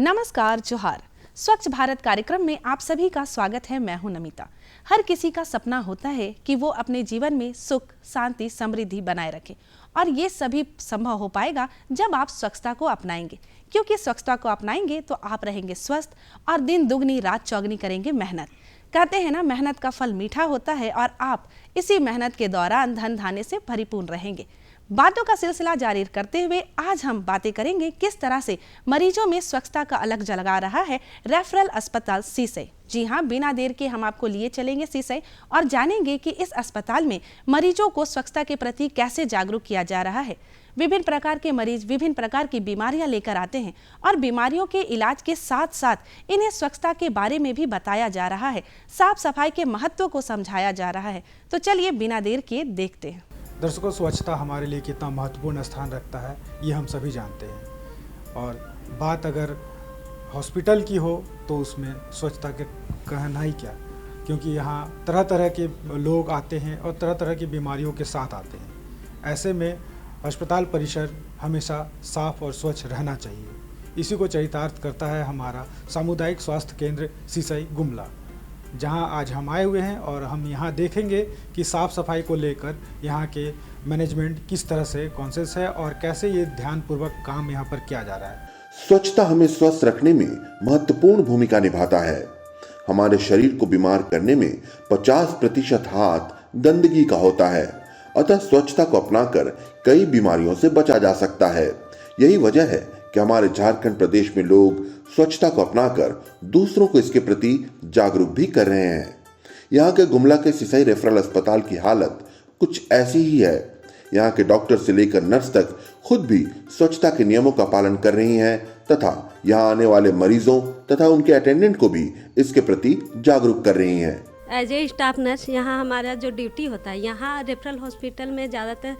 नमस्कार, जोहार। स्वच्छ भारत कार्यक्रम में आप सभी का स्वागत है। मैं हूं नमिता। हर किसी का सपना होता है कि वो अपने जीवन में सुख, शांति, समृद्धि बनाए रखे और ये सभी संभव हो पाएगा जब आप स्वच्छता को अपनाएंगे, क्योंकि स्वच्छता को अपनाएंगे तो आप रहेंगे स्वस्थ और दिन दुगनी रात चौगनी करेंगे मेहनत। कहते हैं ना, मेहनत का फल मीठा होता है और आप इसी मेहनत के दौरान धन धान्य से परिपूर्ण रहेंगे। बातों का सिलसिला जारी करते हुए आज हम बातें करेंगे किस तरह से मरीजों में स्वच्छता का अलग जगा रहा है रेफरल अस्पताल सीसई। जी हाँ, बिना देर के हम आपको लिए चलेंगे सीसई और जानेंगे कि इस अस्पताल में मरीजों को स्वच्छता के प्रति कैसे जागरूक किया जा रहा है। विभिन्न प्रकार के मरीज विभिन्न प्रकार की बीमारियां लेकर आते हैं और बीमारियों के इलाज के साथ साथ इन्हें स्वच्छता के बारे में भी बताया जा रहा है, साफ सफाई के महत्व को समझाया जा रहा है। तो चलिए बिना देर के देखते हैं। दर्शकों, स्वच्छता हमारे लिए कितना महत्वपूर्ण स्थान रखता है ये हम सभी जानते हैं, और बात अगर हॉस्पिटल की हो तो उसमें स्वच्छता के कहना ही क्या, क्योंकि यहाँ तरह तरह के लोग आते हैं और तरह तरह की बीमारियों के साथ आते हैं। ऐसे में अस्पताल परिसर हमेशा साफ और स्वच्छ रहना चाहिए। इसी को चरितार्थ करता है हमारा सामुदायिक स्वास्थ्य केंद्र सीसई गुमला, जहां आज हम आए हुए हैं और हम यहां देखेंगे कि साफ़ सफाई को लेकर यहां के मैनेजमेंट किस तरह से कॉन्शियस है और कैसे ये ध्यानपूर्वक काम यहां पर किया जा रहा है। स्वच्छता हमें स्वस्थ रखने में महत्वपूर्ण भूमिका निभाता है। हमारे शरीर को बीमार करने में 50% हाथ गंदगी का होता है, अतः स्वच्छता को अपनाकर कई बीमारियों से बचा जा सकता है। यही वजह है कि हमारे झारखंड प्रदेश में लोग स्वच्छता को अपनाकर दूसरों को इसके प्रति जागरूक भी कर रहे हैं। यहाँ के गुमला के सीसई रेफरल अस्पताल की हालत कुछ ऐसी ही है। यहाँ के डॉक्टर से लेकर नर्स तक खुद भी स्वच्छता के नियमों का पालन कर रही हैं तथा यहाँ आने वाले मरीजों तथा उनके अटेंडेंट को भी इसके प्रति जागरूक कर रही हैं। एज ए स्टाफ नर्स यहाँ हमारा जो ड्यूटी होता है, यहाँ रेफरल हॉस्पिटल में ज़्यादातर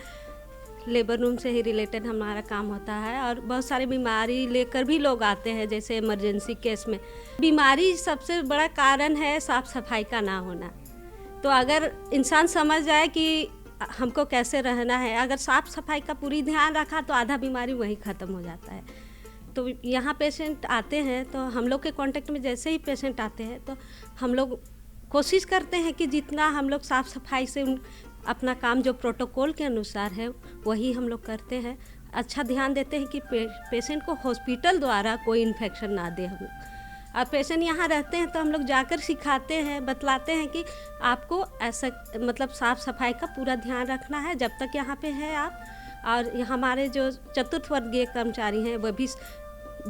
लेबर रूम से ही रिलेटेड हमारा काम होता है और बहुत सारी बीमारी लेकर भी लोग आते हैं, जैसे इमरजेंसी केस में। बीमारी सबसे बड़ा कारण है साफ़ सफाई का ना होना। तो अगर इंसान समझ जाए कि हमको कैसे रहना है, अगर साफ़ सफाई का पूरी ध्यान रखा तो आधा बीमारी वहीं ख़त्म हो जाता है। तो यहाँ पेशेंट आते हैं तो हम लोग के कांटेक्ट में जैसे ही पेशेंट आते हैं तो हम लोग कोशिश करते हैं कि जितना हम लोग साफ़ सफाई से अपना काम जो प्रोटोकॉल के अनुसार है वही हम लोग करते हैं। अच्छा ध्यान देते हैं कि पेशेंट को हॉस्पिटल द्वारा कोई इन्फेक्शन ना दे हम। और पेशेंट यहाँ रहते हैं तो हम लोग जाकर सिखाते हैं, बतलाते हैं कि आपको ऐसा मतलब साफ़ सफाई का पूरा ध्यान रखना है जब तक यहाँ पे है आप। और हमारे जो चतुर्थ वर्गीय कर्मचारी हैं वो भी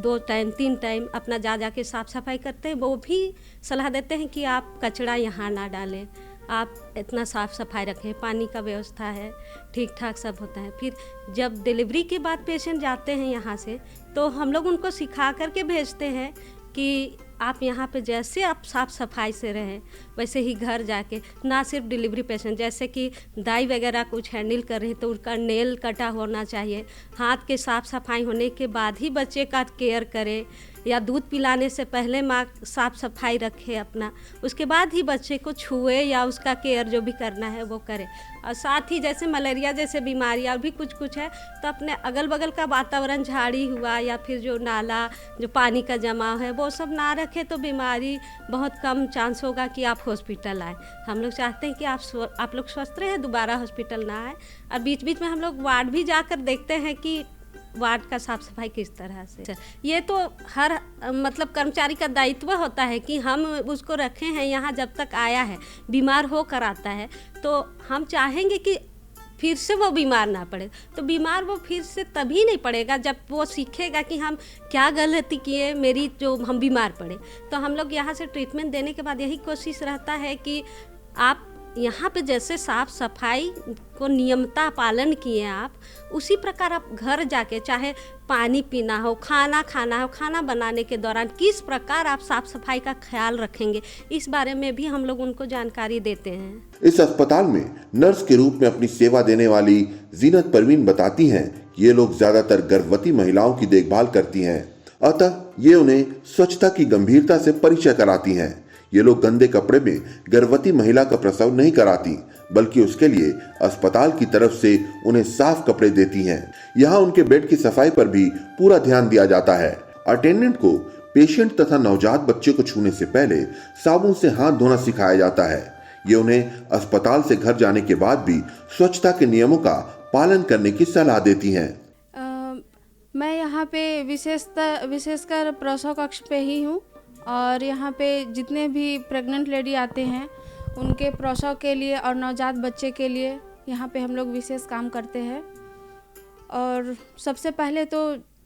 2 टाइम 3 टाइम अपना जा के साफ़ सफाई करते हैं। वो भी सलाह देते हैं कि आप कचरा यहाँ ना डालें, आप इतना साफ़ सफाई रखें, पानी का व्यवस्था है, ठीक ठाक सब होता है। फिर जब डिलीवरी के बाद पेशेंट जाते हैं यहाँ से तो हम लोग उनको सिखा करके भेजते हैं कि आप यहाँ पे जैसे आप साफ़ सफाई से रहें वैसे ही घर जाके, ना सिर्फ डिलीवरी पेशेंट, जैसे कि दाई वगैरह कुछ हैंडल कर रहे हैं तो उनका नेल कटा होना चाहिए, हाथ के साफ़ सफाई होने के बाद ही बच्चे का केयर करें, या दूध पिलाने से पहले माँ साफ़ सफाई रखे अपना, उसके बाद ही बच्चे को छुए या उसका केयर जो भी करना है वो करे। और साथ ही जैसे मलेरिया जैसे बीमारियाँ भी कुछ है तो अपने अगल बगल का वातावरण, झाड़ी हुआ या फिर जो नाला जो पानी का जमाव है वो सब ना रखे तो बीमारी बहुत कम चांस होगा कि आप हॉस्पिटल आए। हम लोग चाहते हैं कि आप लोग स्वस्थ रहें, दोबारा हॉस्पिटल ना आए। और बीच बीच में हम लोग वार्ड भी जाकर देखते हैं कि वार्ड का साफ़ सफाई किस तरह से। ये तो हर मतलब कर्मचारी का दायित्व होता है कि हम उसको रखे हैं यहाँ, जब तक आया है बीमार हो कर आता है तो हम चाहेंगे कि फिर से वो बीमार ना पड़े। तो बीमार वो फिर से तभी नहीं पड़ेगा जब वो सीखेगा कि हम क्या गलती किए मेरी जो हम बीमार पड़े। तो हम लोग यहाँ से ट्रीटमेंट देने के बाद यही कोशिश रहता है कि आप यहाँ पे जैसे साफ़ सफाई को नियमता पालन किए आप, उसी प्रकार आप घर जाके चाहे पानी पीना हो, खाना खाना हो, खाना बनाने के दौरान किस प्रकार आप साफ़ सफाई का ख्याल रखेंगे, इस बारे में भी हम लोग उनको जानकारी देते हैं। इस अस्पताल में नर्स के रूप में अपनी सेवा देने वाली जीनत परवीन बताती हैं कि ये लोग ज्यादातर गर्भवती महिलाओं की देखभाल करती हैं, अतः ये उन्हें स्वच्छता की गंभीरता से परिचय कराती हैं। ये लोग गंदे कपड़े में गर्भवती महिला का प्रसव नहीं कराती, बल्कि उसके लिए अस्पताल की तरफ से उन्हें साफ कपड़े देती हैं। यहाँ उनके बेड की सफाई पर भी पूरा ध्यान दिया जाता है। अटेंडेंट को पेशेंट तथा नवजात बच्चे को छूने से पहले साबुन से हाथ धोना सिखाया जाता है। ये उन्हें अस्पताल से घर जाने के बाद भी स्वच्छता के नियमों का पालन करने की सलाह देती हैं। मैं यहाँ पे विशेषकर प्रसव कक्ष पे ही हूँ और यहाँ पे जितने भी प्रेग्नेंट लेडी आते हैं उनके प्रसव के लिए और नवजात बच्चे के लिए यहाँ पे हम लोग विशेष काम करते हैं। और सबसे पहले तो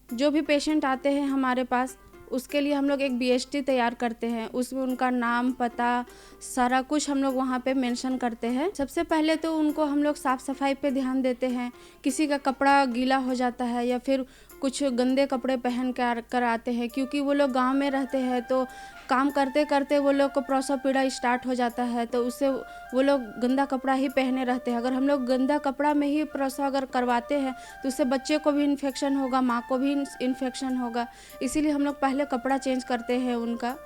जो भी पेशेंट आते हैं हमारे पास उसके लिए हम लोग एक BHT तैयार करते हैं। उसमें उनका नाम पता सारा कुछ हम लोग वहाँ पे मेंशन करते हैं। सबसे पहले तो उनको हम लोग साफ़ सफाई पे ध्यान देते हैं। किसी का कपड़ा गीला हो जाता है या फिर कुछ गंदे कपड़े पहन कर आते हैं, क्योंकि वो लोग गांव में रहते हैं तो काम करते करते वो लोग को प्रसव पीड़ा स्टार्ट हो जाता है, तो उससे वो लोग गंदा कपड़ा ही पहने रहते हैं। अगर हम लोग गंदा कपड़ा में ही प्रसव अगर करवाते हैं तो उससे बच्चे को भी इन्फेक्शन होगा, माँ को भी इन्फेक्शन होगा। इसीलिए हम लोग पहले कपड़ा चेंज करते हैं उनका,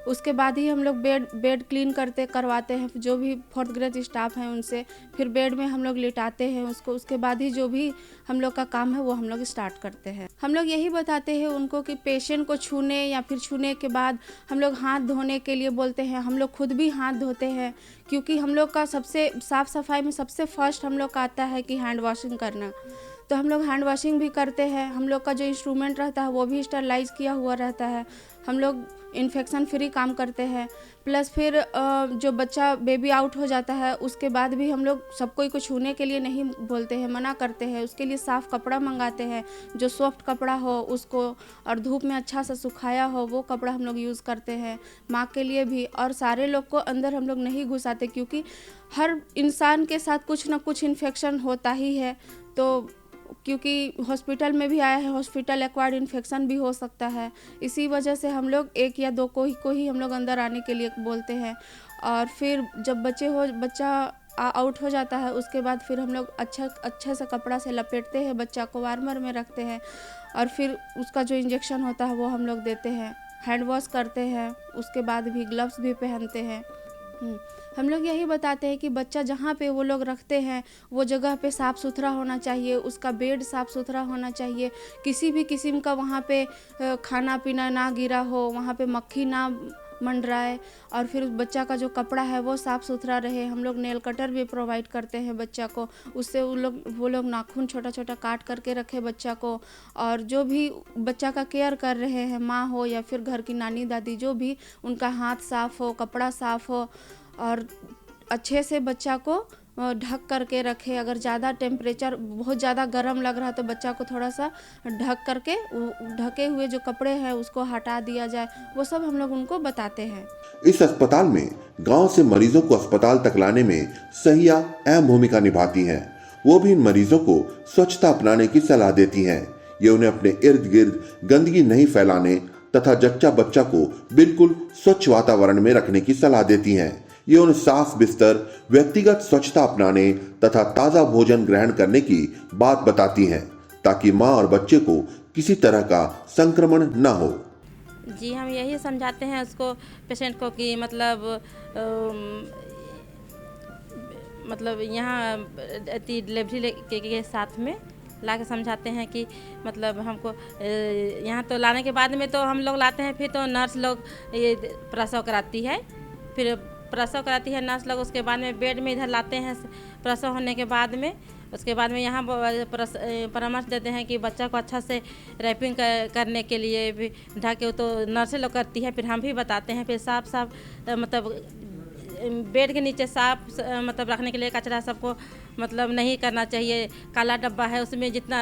उसके बाद ही हम लोग बेड क्लीन करवाते हैं जो भी 4th ग्रेड स्टाफ हैं उनसे। फिर बेड में हम लोग लिटाते हैं उसको, उसके बाद ही जो भी हम लोग का काम है वो हम लोग स्टार्ट करते हैं। हम लोग यही बताते हैं उनको कि पेशेंट को छूने या फिर छूने के बाद हम लोग हाथ धोने के लिए बोलते हैं। हम लोग खुद भी हाथ धोते हैं, क्योंकि हम लोग का सबसे साफ़ सफाई में सबसे फर्स्ट हम लोग का आता है कि हैंड वॉशिंग करना। तो हम लोग हैंड वॉशिंग भी करते हैं। हम लोग का जो इंस्ट्रूमेंट रहता है वो भी स्टरलाइज किया हुआ रहता है। हम लोग इन्फेक्शन फ्री काम करते हैं। प्लस फिर जो बच्चा बेबी आउट हो जाता है उसके बाद भी हम लोग सब कोई को छूने के लिए नहीं बोलते हैं, मना करते हैं। उसके लिए साफ़ कपड़ा मंगाते हैं, जो सॉफ्ट कपड़ा हो उसको, और धूप में अच्छा सा सुखाया हो वो कपड़ा हम लोग यूज़ करते हैं माँ के लिए भी। और सारे लोग को अंदर हम लोग नहीं घुसाते, क्योंकि हर इंसान के साथ कुछ ना कुछ इन्फेक्शन होता ही है। तो क्योंकि हॉस्पिटल में भी आया है, हॉस्पिटल एक्वायर्ड इन्फेक्शन भी हो सकता है। इसी वजह से हम लोग 1 या 2 को ही हम लोग अंदर आने के लिए बोलते हैं। और फिर जब बच्चा आउट हो जाता है उसके बाद फिर हम लोग अच्छा सा कपड़ा से लपेटते हैं, बच्चा को वार्मर में रखते हैं और फिर उसका जो इंजेक्शन होता है वो हम लोग देते हैं। हैंड वॉश करते हैं, उसके बाद भी ग्लव्स भी पहनते हैं। हम लोग यही बताते हैं कि बच्चा जहाँ पे वो लोग रखते हैं वो जगह पे साफ़ सुथरा होना चाहिए, उसका बेड साफ़ सुथरा होना चाहिए, किसी भी किस्म का वहाँ पे खाना पीना ना गिरा हो, वहाँ पे मक्खी ना मंडराए, और फिर बच्चा का जो कपड़ा है वो साफ़ सुथरा रहे। हम लोग नेल कटर भी प्रोवाइड करते हैं बच्चा को, उससे वो लोग नाखून छोटा छोटा काट करके रखे बच्चा को। और जो भी बच्चा का केयर कर रहे हैं, माँ हो या फिर घर की नानी दादी, जो भी, उनका हाथ साफ़ हो, कपड़ा साफ़ हो और अच्छे से बच्चा को ढक करके रखे। अगर ज़्यादा टेम्परेचर बहुत ज़्यादा गर्म लग रहा है तो बच्चा को थोड़ा सा ढक करके ढके हुए जो कपड़े हैं उसको हटा दिया जाए, वो सब हम लोग उनको बताते हैं। इस अस्पताल में गांव से मरीजों को अस्पताल तक लाने में सहिया अहम भूमिका निभाती हैं। वो भी इन मरीजों को स्वच्छता अपनाने की सलाह देती हैं। ये उन्हें अपने इर्द गिर्द गंदगी नहीं फैलाने तथा जच्चा बच्चा को बिल्कुल स्वच्छ वातावरण में रखने की सलाह देती हैं। ये उन्हें साफ बिस्तर, व्यक्तिगत स्वच्छता अपनाने तथा ताज़ा भोजन ग्रहण करने की बात बताती हैं, ताकि माँ और बच्चे को किसी तरह का संक्रमण न हो। जी, हम यही समझाते हैं उसको, पेशेंट को, कि मतलब यहाँ डिलीवरी के साथ में ला के समझाते हैं कि मतलब हमको यहाँ तो लाने के बाद में तो हम लोग लाते हैं, फिर तो नर्स लोग ये प्रसव कराती है, फिर प्रसव कराती है नर्स लोग। उसके बाद में बेड में इधर लाते हैं प्रसव होने के बाद में। उसके बाद में यहाँ परामर्श देते हैं कि बच्चा को अच्छा से रैपिंग करने के लिए भी ढके, तो नर्सें लोग करती है। फिर हम भी बताते हैं। फिर साफ मतलब बेड के नीचे साफ मतलब रखने के लिए कचरा सबको मतलब नहीं करना चाहिए। काला डब्बा है, उसमें जितना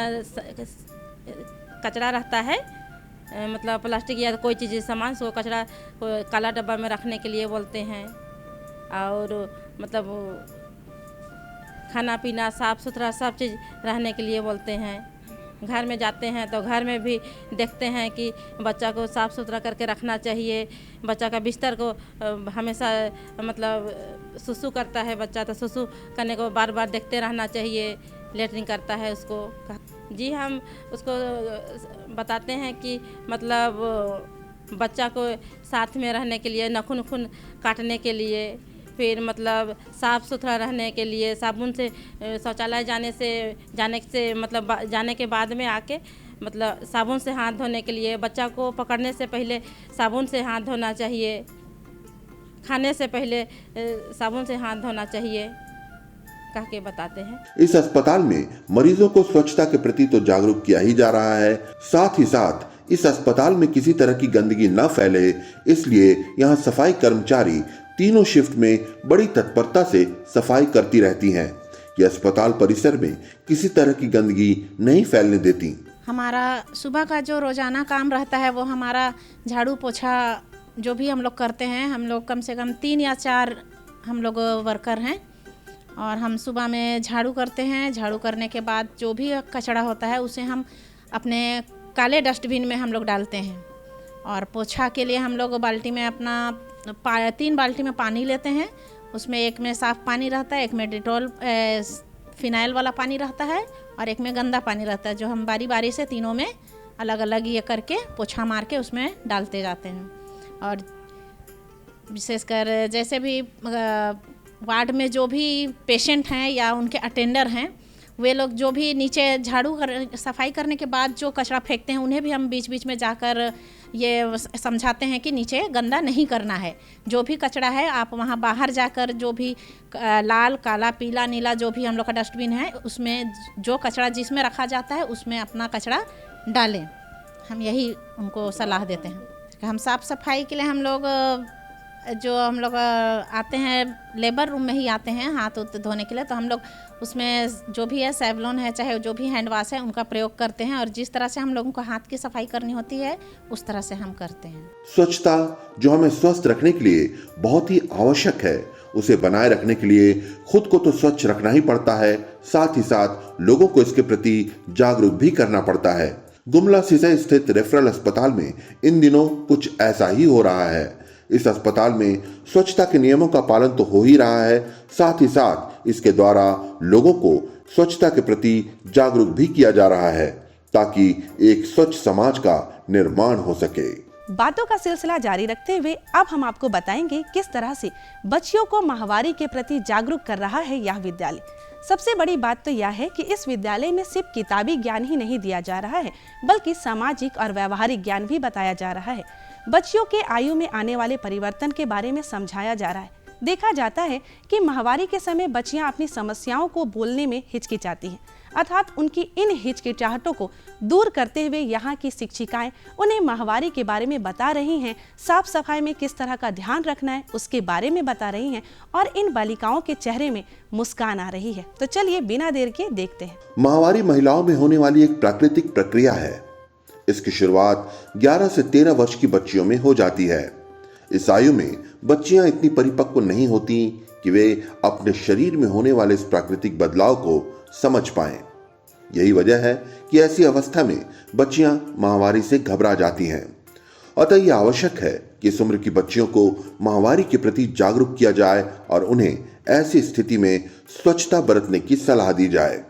कचरा रहता है मतलब प्लास्टिक या कोई चीज़ सामान, सो कचरा काला डब्बा में रखने के लिए बोलते हैं। और मतलब खाना पीना साफ़ सुथरा सब चीज़ रहने के लिए बोलते हैं। घर में जाते हैं तो घर में भी देखते हैं कि बच्चा को साफ़ सुथरा करके रखना चाहिए। बच्चा का बिस्तर को हमेशा मतलब सुसु करता है बच्चा, तो सुसु करने को बार बार देखते रहना चाहिए। लेटरिन करता है उसको। जी, हम उसको बताते हैं कि मतलब बच्चा को साथ में रहने के लिए, नाखून काटने के लिए, फिर मतलब साफ़ सुथरा रहने के लिए, साबुन से शौचालय जाने से मतलब जाने के बाद में आके मतलब साबुन से हाथ धोने के लिए, बच्चा को पकड़ने से पहले साबुन से हाथ धोना चाहिए, खाने से पहले साबुन से हाथ धोना चाहिए कह के बताते हैं। इस अस्पताल में मरीजों को स्वच्छता के प्रति तो जागरूक किया ही जा रहा है, साथ ही साथ इस अस्पताल में किसी तरह की गंदगी न फैले, इसलिए यहाँ सफाई कर्मचारी तीनों शिफ्ट में बड़ी तत्परता से सफाई करती रहती हैं। ये अस्पताल परिसर में किसी तरह की गंदगी नहीं फैलने देती। हमारा सुबह का जो रोजाना काम रहता है वो हमारा झाड़ू पोछा जो भी हम लोग करते हैं, हम लोग कम से कम 3 या 4 हम लोग वर्कर हैं और हम सुबह में झाड़ू करते हैं। झाड़ू करने के बाद जो भी कचरा होता है उसे हम अपने काले डस्टबिन में हम लोग डालते हैं और पोछा के लिए हम लोग बाल्टी में अपना 3 बाल्टी में पानी लेते हैं। उसमें एक में साफ़ पानी रहता है, एक में डिटॉल फिनाइल वाला पानी रहता है और एक में गंदा पानी रहता है, जो हम बारी बारी से तीनों में अलग अलग ये करके पोछा मार के उसमें डालते जाते हैं। और विशेषकर जैसे भी वार्ड में जो भी पेशेंट हैं या उनके अटेंडर हैं, वे लोग जो भी नीचे सफाई करने के बाद जो कचरा फेंकते हैं उन्हें भी हम बीच बीच में जाकर ये समझाते हैं कि नीचे गंदा नहीं करना है। जो भी कचरा है आप वहाँ बाहर जाकर जो भी लाल, काला, पीला, नीला जो भी हम लोग का डस्टबिन है उसमें जो कचरा जिसमें रखा जाता है उसमें अपना कचरा डालें। हम यही उनको सलाह देते हैं। हम साफ़ सफाई के लिए हम लोग आते हैं लेबर रूम में ही आते हैं हाथ धोने के लिए, तो हम लोग उसमें जो भी है सेवलॉन है चाहे जो भी हैंड वाश है उनका प्रयोग करते हैं और जिस तरह से हम लोगों को हाथ की सफाई करनी होती है उस तरह से हम करते हैं। स्वच्छता जो हमें स्वस्थ रखने के लिए बहुत ही आवश्यक है, उसे बनाए रखने के लिए खुद को तो स्वच्छ रखना ही पड़ता है, साथ ही साथ लोगों को इसके प्रति जागरूक भी करना पड़ता है। गुमला सिसई स्थित रेफरल अस्पताल में इन दिनों कुछ ऐसा ही हो रहा है। इस अस्पताल में स्वच्छता के नियमों का पालन तो हो ही रहा है, साथ ही साथ इसके द्वारा लोगों को स्वच्छता के प्रति जागरूक भी किया जा रहा है ताकि एक स्वच्छ समाज का निर्माण हो सके। बातों का सिलसिला जारी रखते हुए अब हम आपको बताएंगे किस तरह से बच्चियों को माहवारी के प्रति जागरूक कर रहा है यह विद्यालय। सबसे बड़ी बात तो यह है कि इस विद्यालय में सिर्फ किताबी ज्ञान ही नहीं दिया जा रहा है बल्कि सामाजिक और व्यवहारिक ज्ञान भी बताया जा रहा है। बच्चियों के आयु में आने वाले परिवर्तन के बारे में समझाया जा रहा है। देखा जाता है कि माहवारी के समय बच्चियां अपनी समस्याओं को बोलने में हिचकिचाती हैं, अर्थात उनकी इन हिचकिचाहटों को दूर करते हुए यहाँ की शिक्षिकाएं उन्हें माहवारी के बारे में बता रही हैं, साफ सफाई में किस तरह का ध्यान रखना है उसके बारे में बता रही हैं और इन बालिकाओं के चेहरे में मुस्कान आ रही है। तो चलिए बिना देर के देखते हैं। माहवारी महिलाओं में होने वाली एक प्राकृतिक प्रक्रिया है। इसकी शुरुआत 11 से 13 वर्ष की बच्चियों में हो जाती है। इस आयु में बच्चियां इतनी परिपक्व नहीं होती कि वे अपने शरीर में होने वाले इस प्राकृतिक बदलाव को समझ पाएं। यही वजह है कि ऐसी अवस्था में बच्चियां माहवारी से घबरा जाती हैं। अतः यह आवश्यक है कि इस उम्र की बच्चियों को माहवारी के प्रति जागरूक किया जाए और उन्हें ऐसी स्थिति में स्वच्छता बरतने की सलाह दी जाए।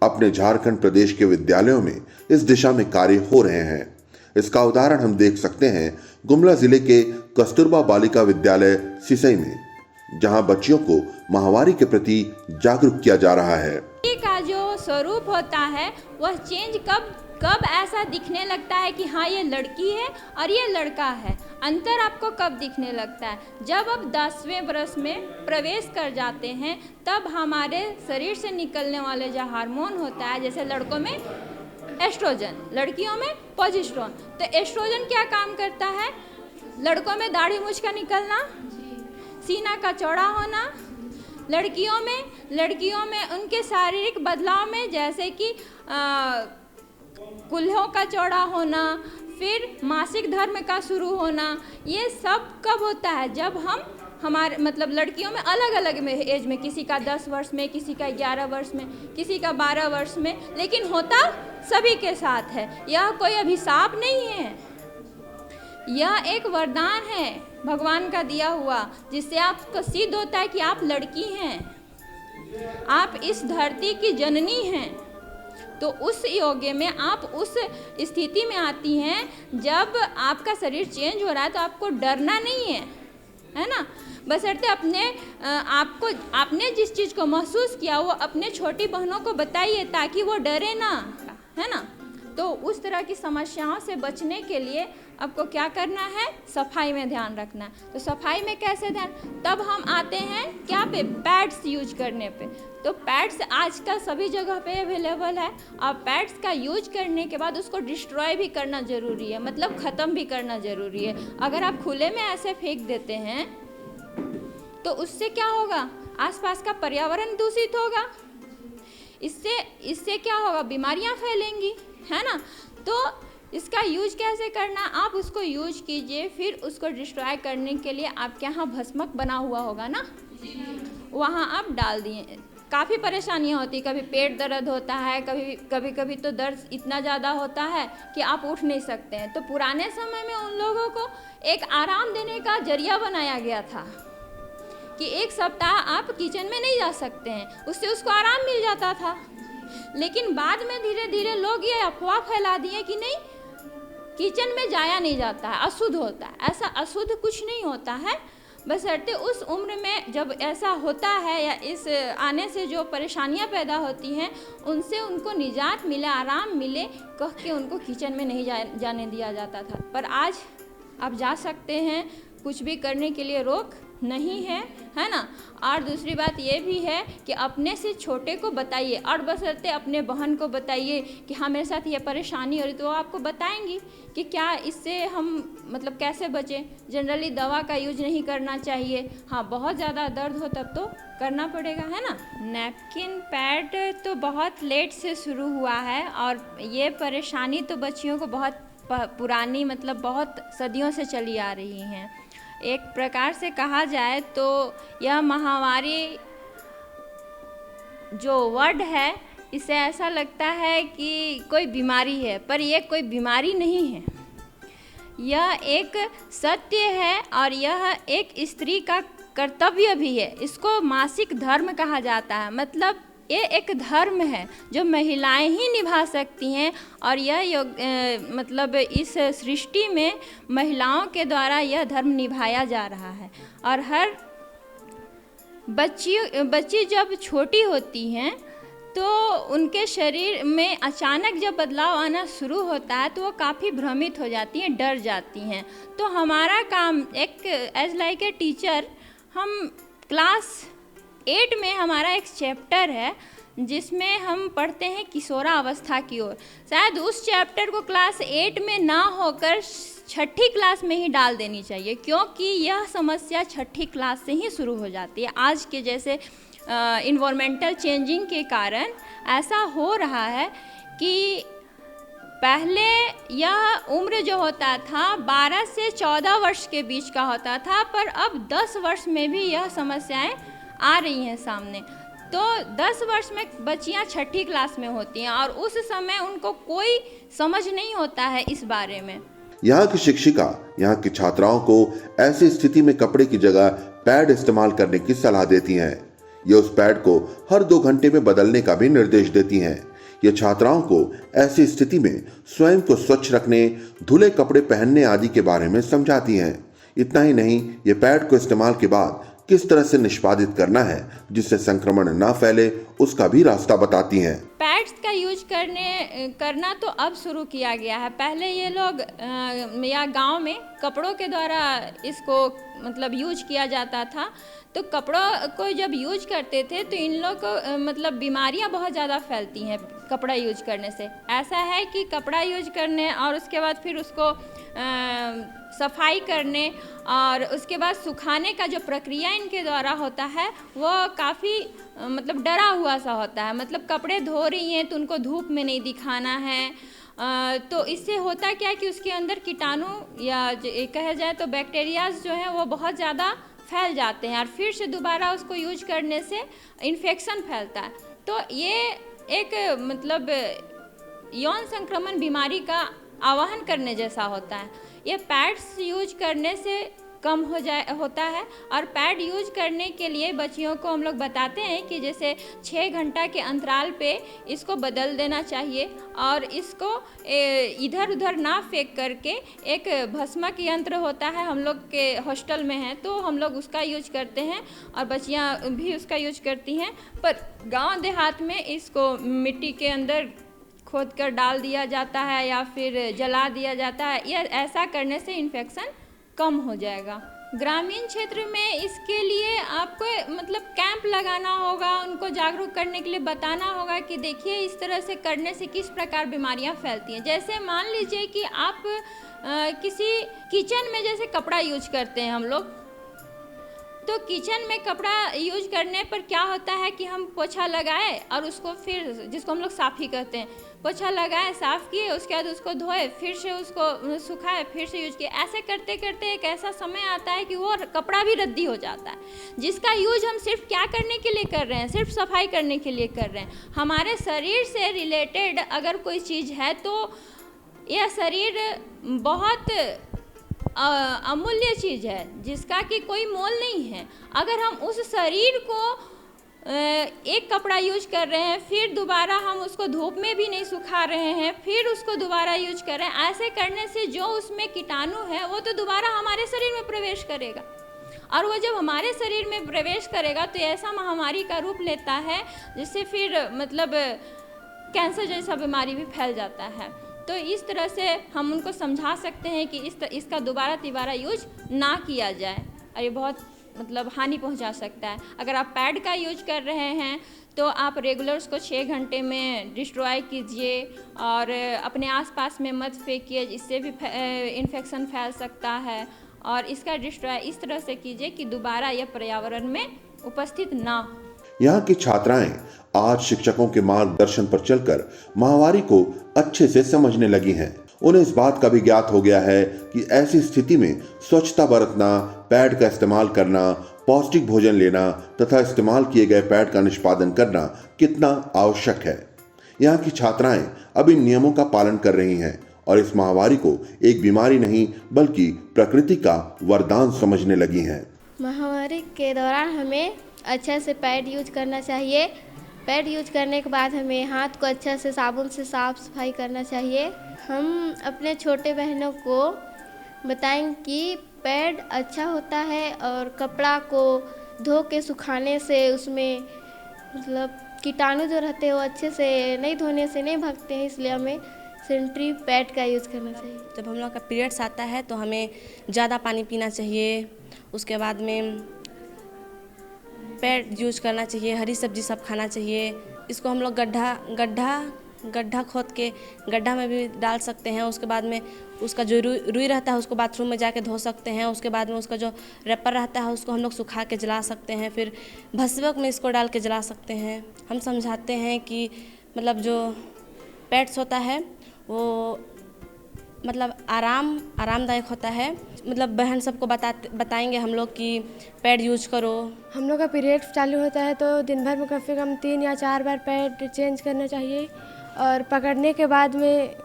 अपने झारखंड प्रदेश के विद्यालयों में इस दिशा में कार्य हो रहे हैं। इसका उदाहरण हम देख सकते हैं गुमला जिले के कस्तूरबा बालिका विद्यालय सिसई में, जहां बच्चियों को माहवारी के प्रति जागरूक किया जा रहा है। का जो स्वरूप होता है वह चेंज कब ऐसा दिखने लगता है कि हाँ ये लड़की है और ये लड़का है। अंतर आपको कब दिखने लगता है? जब आप 10वें वर्ष में प्रवेश कर जाते हैं, तब हमारे शरीर से निकलने वाले जो हार्मोन होता है, जैसे लड़कों में एस्ट्रोजन, लड़कियों में प्रोजेस्टेरोन। तो एस्ट्रोजन क्या काम करता है? लड़कों में दाढ़ी मूंछ का निकलना, सीना का चौड़ा होना। लड़कियों में उनके शारीरिक बदलाव में जैसे कि कुल्हों का चौड़ा होना, फिर मासिक धर्म का शुरू होना। ये सब कब होता है? जब हमारे मतलब लड़कियों में अलग अलग में एज में, किसी का 10 वर्ष में, किसी का 11 वर्ष में, किसी का 12 वर्ष में, लेकिन होता सभी के साथ है। यह कोई अभिशाप नहीं है, यह एक वरदान है भगवान का दिया हुआ, जिससे आपको सिद्ध होता है कि आप लड़की हैं, आप इस धरती की जननी हैं। तो उस योग्य में आप उस स्थिति में आती हैं जब आपका शरीर चेंज हो रहा है, तो आपको डरना नहीं है ना। बशर्ते आपने जिस चीज़ को महसूस किया वो अपने छोटी बहनों को बताइए ताकि वो डरे ना, है ना। तो उस तरह की समस्याओं से बचने के लिए आपको क्या करना है, सफाई में ध्यान रखना है। तो सफाई में कैसे ध्यान, तब हम आते हैं क्या पे, पैड्स यूज करने पे। तो पैड्स आजकल सभी जगह पे अवेलेबल है, और पैड्स का यूज करने के बाद उसको डिस्ट्रॉय भी करना ज़रूरी है, मतलब ख़त्म भी करना ज़रूरी है। अगर आप खुले में ऐसे फेंक देते हैं तो उससे क्या होगा, आसपास का पर्यावरण दूषित होगा, इससे क्या होगा, बीमारियां फैलेंगी, है ना। तो इसका यूज कैसे करना, आप उसको यूज कीजिए, फिर उसको डिस्ट्रॉय करने के लिए आपके यहाँ भस्मक बना हुआ होगा ना, वहाँ आप डाल दिए। काफ़ी परेशानियाँ होती, कभी पेट दर्द होता है, कभी तो दर्द इतना ज़्यादा होता है कि आप उठ नहीं सकते हैं। तो पुराने समय में उन लोगों को एक आराम देने का जरिया बनाया गया था कि एक सप्ताह आप किचन में नहीं जा सकते हैं, उससे उसको आराम मिल जाता था। लेकिन बाद में धीरे धीरे लोग ये अफवाह फैला दिए कि नहीं, किचन में जाया नहीं जाता है, अशुद्ध होता है। ऐसा अशुद्ध कुछ नहीं होता है, बशर्ते उस उम्र में जब ऐसा होता है या इस आने से जो परेशानियां पैदा होती हैं उनसे उनको निजात मिले, आराम मिले, कह के उनको किचन में नहीं जाने दिया जाता था। पर आज आप जा सकते हैं, कुछ भी करने के लिए रोक नहीं है, है ना। और दूसरी बात ये भी है कि अपने से छोटे को बताइए, और बशर्ते अपने बहन को बताइए कि हाँ मेरे साथ ये परेशानी हो रही, तो वो आपको बताएंगी कि क्या इससे हम मतलब कैसे बचें। जनरली दवा का यूज नहीं करना चाहिए, हाँ बहुत ज़्यादा दर्द हो तब तो करना पड़ेगा, है ना। नैपकिन पैड तो बहुत लेट से शुरू हुआ है, और ये परेशानी तो बच्चियों को बहुत पुरानी, मतलब बहुत सदियों से चली आ रही हैं। एक प्रकार से कहा जाए तो यह महामारी जो वर्ड है, इसे ऐसा लगता है कि कोई बीमारी है, पर यह कोई बीमारी नहीं है, यह एक सत्य है, और यह एक स्त्री का कर्तव्य भी है। इसको मासिक धर्म कहा जाता है, मतलब ये एक धर्म है जो महिलाएं ही निभा सकती हैं, और यह मतलब इस सृष्टि में महिलाओं के द्वारा यह धर्म निभाया जा रहा है। और हर बच्ची जब छोटी होती हैं तो उनके शरीर में अचानक जब बदलाव आना शुरू होता है तो वो काफ़ी भ्रमित हो जाती हैं, डर जाती हैं। तो हमारा काम एक एज लाइक ए टीचर, हम क्लास 8 में हमारा एक चैप्टर है जिसमें हम पढ़ते हैं किशोरावस्था की ओर। शायद उस चैप्टर को क्लास 8 में ना होकर 6ठी क्लास में ही डाल देनी चाहिए, क्योंकि यह समस्या 6ठी क्लास से ही शुरू हो जाती है। आज के जैसे इन्वायरमेंटल चेंजिंग के कारण ऐसा हो रहा है कि पहले यह उम्र जो होता था 12 से 14 वर्ष के बीच का होता था, पर अब 10 वर्ष में भी यह समस्याएं आ रही हैं सामने। तो 10 वर्ष में बच्चियां 6ठी क्लास में होती हैं, और उस समय उनको कोई समझ नहीं होता है इस बारे में। यहाँ की शिक्षिका यहाँ की छात्राओं को ऐसी स्थिति में कपड़े की जगह पैड इस्तेमाल करने की सलाह देती हैं। ये उस पैड को हर 2 घंटे में बदलने का भी निर्देश देती हैं। ये छात्राओं को ऐसी स्थिति में स्वयं को स्वच्छ रखने, धुले कपड़े पहनने आदि के बारे में समझाती हैं। इतना ही नहीं, ये पैड को इस्तेमाल के बाद किस तरह से निष्पादित करना है जिससे संक्रमण ना फैले, उसका भी रास्ता बताती हैं। पैड्स का यूज करना तो अब शुरू किया गया है। पहले ये लोग या गांव में कपड़ों के द्वारा इसको मतलब यूज किया जाता था। तो कपड़ों को जब यूज करते थे तो इन लोग को मतलब बीमारियां बहुत ज़्यादा फैलती हैं कपड़ा यूज करने से। ऐसा है कि कपड़ा यूज करने और उसके बाद फिर उसको सफाई करने और उसके बाद सुखाने का जो प्रक्रिया इनके द्वारा होता है वो काफ़ी मतलब डरा हुआ सा होता है। मतलब कपड़े धो रही हैं तो उनको धूप में नहीं दिखाना है। तो इससे होता क्या है कि उसके अंदर कीटाणु या कहा जाए तो बैक्टीरियाज जो हैं वो बहुत ज़्यादा फैल जाते हैं और फिर से दोबारा उसको यूज करने से इन्फेक्शन फैलता है। तो ये एक मतलब यौन संक्रमण बीमारी का आवाहन करने जैसा होता है। ये पैड्स यूज करने से कम होता है। और पैड यूज करने के लिए बच्चियों को हम लोग बताते हैं कि जैसे 6 घंटा के अंतराल पे इसको बदल देना चाहिए और इसको इधर उधर ना फेंक करके एक भस्मक यंत्र होता है, हम लोग के हॉस्टल में है तो हम लोग उसका यूज करते हैं और बच्चियां भी उसका यूज करती हैं। पर गांव देहात में इसको मिट्टी के अंदर खोद कर डाल दिया जाता है या फिर जला दिया जाता है, यह ऐसा करने से इन्फेक्शन कम हो जाएगा। ग्रामीण क्षेत्र में इसके लिए आपको मतलब कैंप लगाना होगा, उनको जागरूक करने के लिए बताना होगा कि देखिए इस तरह से करने से किस प्रकार बीमारियां फैलती हैं। जैसे मान लीजिए कि आप किसी किचन में जैसे कपड़ा यूज करते हैं हम लोग, तो किचन में कपड़ा यूज करने पर क्या होता है कि हम पोछा लगाए और उसको फिर, जिसको हम लोग साफ़ ही कहते हैं, पोछा लगाए, साफ़ किए, उसके बाद उसको धोए, फिर से उसको सुखाए, फिर से यूज किए। ऐसे करते करते एक ऐसा समय आता है कि वो कपड़ा भी रद्दी हो जाता है, जिसका यूज हम सिर्फ क्या करने के लिए कर रहे हैं, सिर्फ सफाई करने के लिए कर रहे हैं। हमारे शरीर से रिलेटेड अगर कोई चीज़ है तो यह शरीर बहुत अमूल्य चीज़ है जिसका कि कोई मोल नहीं है। अगर हम उस शरीर को एक कपड़ा यूज कर रहे हैं, फिर दोबारा हम उसको धूप में भी नहीं सुखा रहे हैं, फिर उसको दोबारा यूज कर रहे हैं, ऐसे करने से जो उसमें कीटाणु है वो तो दोबारा हमारे शरीर में प्रवेश करेगा, और वो जब हमारे शरीर में प्रवेश करेगा तो ऐसा महामारी का रूप लेता है जिससे फिर मतलब कैंसर जैसा बीमारी भी फैल जाता है। तो इस तरह से हम उनको समझा सकते हैं कि इसका दोबारा यूज ना किया जाए, और ये बहुत मतलब हानि पहुंचा सकता है। अगर आप पैड का यूज कर रहे हैं तो आप रेगुलर उसको 6 घंटे में डिस्ट्रॉय कीजिए और अपने आसपास में मत फेंकिए, इससे भी इन्फेक्शन फैल सकता है। और इसका डिस्ट्रॉय इस तरह से कीजिए कि दोबारा यह पर्यावरण में उपस्थित ना हो। यहाँ की छात्राएं आज शिक्षकों के मार्गदर्शन पर चलकर माहवारी को अच्छे से समझने लगी हैं। उन्हें इस बात का भी ज्ञात हो गया है कि ऐसी स्थिति में स्वच्छता बरतना, पैड का इस्तेमाल करना, पौष्टिक भोजन लेना तथा इस्तेमाल किए गए पैड का निष्पादन करना कितना आवश्यक है। यहाँ की छात्राएं अब इन नियमों का पालन कर रही हैं और इस माहवारी को एक बीमारी नहीं बल्कि प्रकृति का वरदान समझने लगी हैं। माहवारी के दौरान हमें अच्छे से पैड यूज करना चाहिए। पैड यूज करने के बाद हमें हाथ को अच्छे से साबुन से साफ सफाई करना चाहिए। हम अपने छोटे बहनों को बताएं कि पैड अच्छा होता है और कपड़ा को धो के सुखाने से उसमें मतलब कीटाणु जो रहते हैं वो अच्छे से नहीं धोने से नहीं भागते हैं, इसलिए हमें सैनिटरी पैड का यूज़ करना चाहिए। जब हम लोग का पीरियड्स आता है तो हमें ज़्यादा पानी पीना चाहिए, उसके बाद में पैड यूज करना चाहिए, हरी सब्जी सब खाना चाहिए। इसको हम लोग गड्ढा खोद के गड्ढा में भी डाल सकते हैं। उसके बाद में उसका जो रुई रहता है उसको बाथरूम में जाके धो सकते हैं। उसके बाद में उसका जो रैपर रहता है उसको हम लोग सुखा के जला सकते हैं, फिर भस्वक में इसको डाल के जला सकते हैं। हम समझाते हैं कि मतलब जो पैड्स होता है वो मतलब आरामदायक होता है। मतलब बहन सबको बताएंगे हम लोग कि पैड यूज करो। हम लोग का पीरियड चालू होता है तो दिन भर में कम से कम 3 या 4 बार पैड चेंज करना चाहिए और पकड़ने के बाद में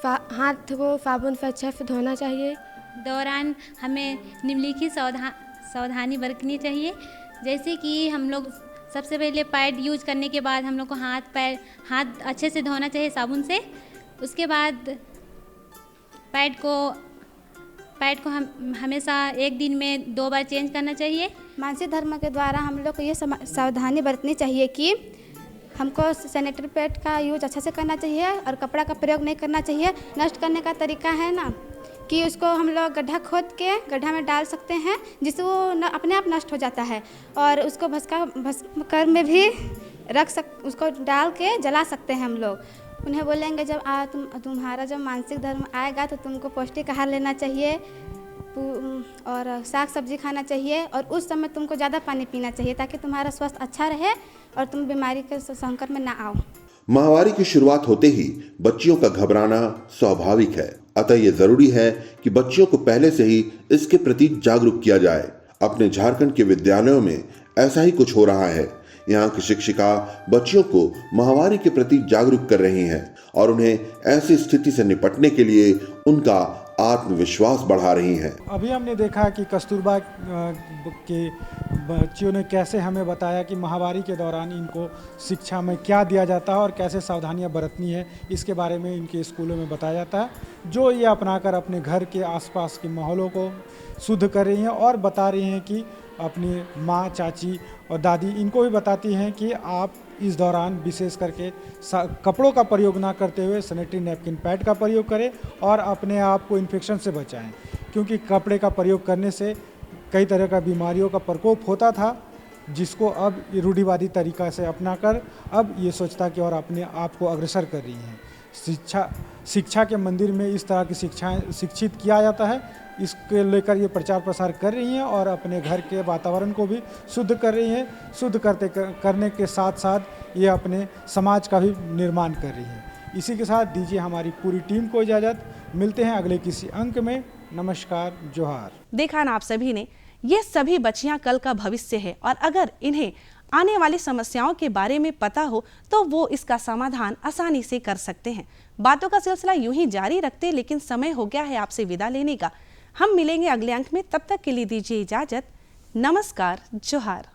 हाथ को साबुन से अच्छे से धोना चाहिए। दौरान हमें निम्नलिखित सावधानी बरतनी चाहिए, जैसे कि हम लोग सबसे पहले पैड यूज करने के बाद हम लोग को हाथ अच्छे से धोना चाहिए साबुन से। उसके बाद पैड को हम हमेशा एक दिन में 2 बार चेंज करना चाहिए। मानसिक धर्म के द्वारा हम लोग को ये सावधानी बरतनी चाहिए कि हमको सैनिटरी पैड का यूज अच्छे से करना चाहिए और कपड़ा का प्रयोग नहीं करना चाहिए। नष्ट करने का तरीका है ना कि उसको हम लोग गड्ढा खोद के गड्ढा में डाल सकते हैं जिससे वो अपने आप नष्ट हो जाता है, और उसको भस्म में भी उसको डाल के जला सकते हैं हम लोग। उन्हें बोलेंगे जब तुम्हारा जब मानसिक धर्म आएगा तो तुमको पौष्टिक आहार लेना चाहिए और साग सब्जी खाना चाहिए, और उस समय तुमको ज़्यादा पानी पीना चाहिए ताकि तुम्हारा स्वास्थ्य अच्छा रहे और तुम बीमारी के संकट में ना आओ। माहवारी की शुरुआत होते ही बच्चियों का घबराना स्वाभाविक है, अतः ये जरूरी है कि बच्चियों को पहले से ही इसके प्रति जागरूक किया जाए। अपने झारखंड के विद्यालयों में ऐसा ही कुछ हो रहा है। यहाँ की शिक्षिका बच्चियों को माहवारी के प्रति जागरूक कर रही हैं और उन्हें ऐसी स्थिति से निपटने के लिए उनका आत्मविश्वास बढ़ा रही हैं। अभी हमने देखा कि कस्तूरबा के बच्चियों ने कैसे हमें बताया कि माहवारी के दौरान इनको शिक्षा में क्या दिया जाता है और कैसे सावधानियां बरतनी है, इसके बारे में इनके स्कूलों में बताया जाता है, जो ये अपनाकर अपने घर के आसपास के माहौलों को शुद्ध कर रही हैं और बता रही हैं कि अपनी माँ, चाची और दादी इनको भी बताती हैं कि आप इस दौरान विशेष करके कपड़ों का प्रयोग ना करते हुए सैनिटरी नैपकिन पैड का प्रयोग करें और अपने आप को इन्फेक्शन से बचाएं, क्योंकि कपड़े का प्रयोग करने से कई तरह का बीमारियों का प्रकोप होता था, जिसको अब रूढ़िवादी तरीका से अपनाकर अब ये स्वच्छता की ओर अपने आप को अग्रसर कर रही हैं। शिक्षा के मंदिर में इस तरह की शिक्षित किया जाता है, इसके लेकर ये प्रचार प्रसार कर रही हैं और अपने घर के वातावरण को भी शुद्ध कर रही हैं। शुद्ध करने के साथ साथ ये अपने समाज का भी निर्माण कर रही हैं। इसी के साथ दीजिए हमारी पूरी टीम को इजाज़त। मिलते हैं अगले किसी अंक में। नमस्कार, जोहार। देखा ना आप सभी ने, ये सभी बच्चियां कल का भविष्य है और अगर इन्हें आने वाली समस्याओं के बारे में पता हो तो वो इसका समाधान आसानी से कर सकते हैं। बातों का सिलसिला यूं ही जारी रखते, लेकिन समय हो गया है आपसे विदा लेने का। हम मिलेंगे अगले अंक में, तब तक के लिए दीजिए इजाजत। नमस्कार, जोहार।